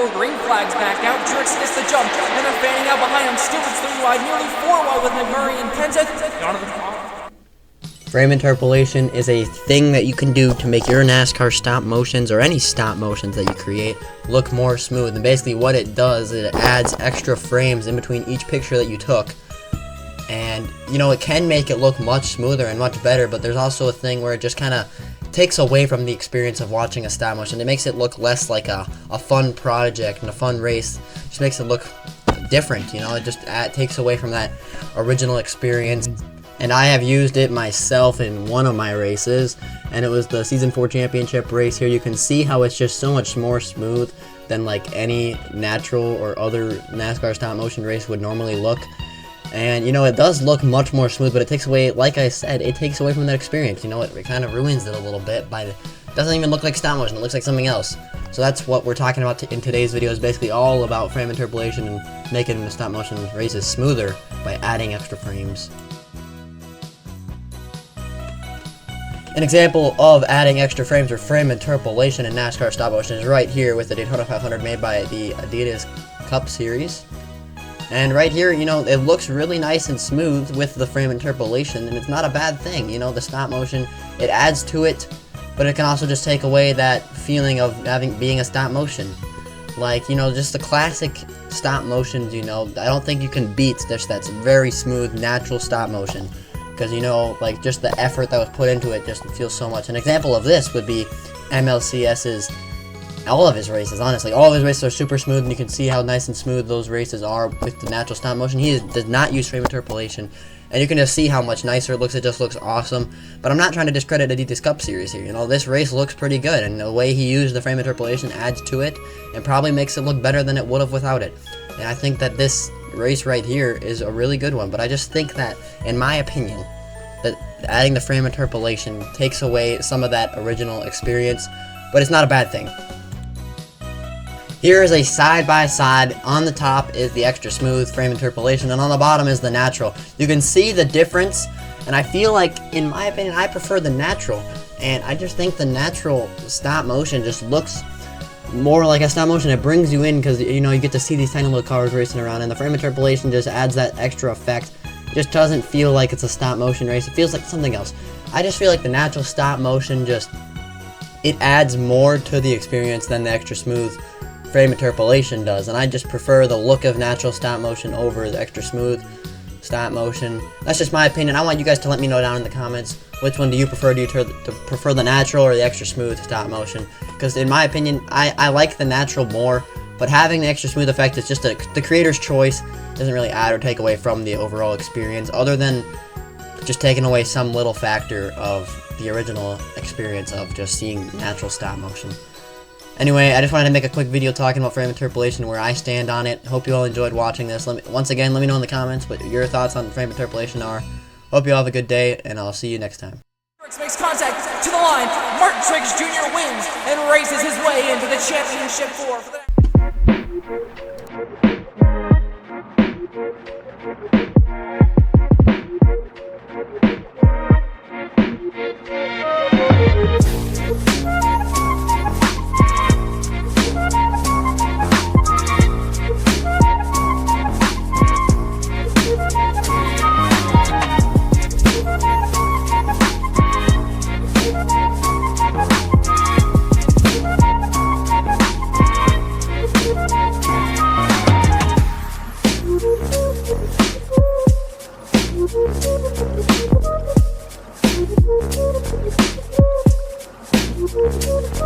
4 green flags back out. Trix gets the jump, and they're fanning out behind him. Stewart's 3 wide, nearly 4 wide with McMurray and Kenseth. Down to the top. Frame interpolation is a thing that you can do to make your NASCAR stop motions or any stop motions that you create look more smooth. And basically what it does is it adds extra frames in between each picture that you took. And, you know, it can make it look much smoother and much better, but there's also a thing where it just kind of takes away from the experience of watching a stop motion. It makes it look less like a fun project and a fun race. It just makes it look different, you know. It just takes away from that original experience. And I have used it myself in one of my races, and it was the Season 4 Championship race. Here you can see how it's just so much more smooth than like any natural or other NASCAR stop motion race would normally look. And, you know, it does look much more smooth, but it takes away, like I said, it takes away from that experience. You know, it kind of ruins it a little bit by it doesn't even look like stop motion, it looks like something else. So that's what we're talking about in today's video, is basically all about frame interpolation and making the stop motion races smoother by adding extra frames. An example of adding extra frames or frame interpolation in NASCAR stop motion is right here with the Daytona 500 made by the ADCS Cup Series. And right here, you know, it looks really nice and smooth with the frame interpolation, and it's not a bad thing. You know, the stop motion, it adds to it, but it can also just take away that feeling of being a stop motion. Like, you know, just the classic stop motions, you know, I don't think you can beat just that very smooth, natural stop motion. Because, you know, like, just the effort that was put into it just feels so much. An example of this would be MLCS's, all of his races, honestly. All of his races are super smooth, and you can see how nice and smooth those races are with the natural stop motion. He does not use frame interpolation, and you can just see how much nicer it looks. It just looks awesome. But I'm not trying to discredit the ADCS Cup Series here. You know, this race looks pretty good, and the way he used the frame interpolation adds to it and probably makes it look better than it would have without it. And I think that this race right here is a really good one, but I just think that, in my opinion, that adding the frame interpolation takes away some of that original experience, but it's not a bad thing. Here is a side-by-side. On the top is the extra smooth frame interpolation, and on the bottom is the natural. You can see the difference, and I feel like, in my opinion, I prefer the natural, and I just think the natural stop motion just looks more like a stop motion. It brings you in because, you know, you get to see these tiny little cars racing around, and the frame interpolation just adds that extra effect. It just doesn't feel like it's a stop motion race. It feels like something else. I just feel like the natural stop motion it adds more to the experience than the extra smooth frame interpolation does, and I just prefer the look of natural stop motion over the extra smooth stop motion. That's just my opinion. I want you guys to let me know down in the comments, which one do you prefer? Do you prefer the natural or the extra smooth stop motion? Because in my opinion, I like the natural more, but having the extra smooth effect is just the creator's choice. It doesn't really add or take away from the overall experience, other than just taking away some little factor of the original experience of just seeing natural stop motion. Anyway, I just wanted to make a quick video talking about frame interpolation, where I stand on it. Hope you all enjoyed watching this. Once again, let me know in the comments what your thoughts on frame interpolation are. Hope you all have a good day, and I'll see you next time. Trix makes contact to the line. Martin Trix Jr. wins and races his way into the championship 4 for the Thank you.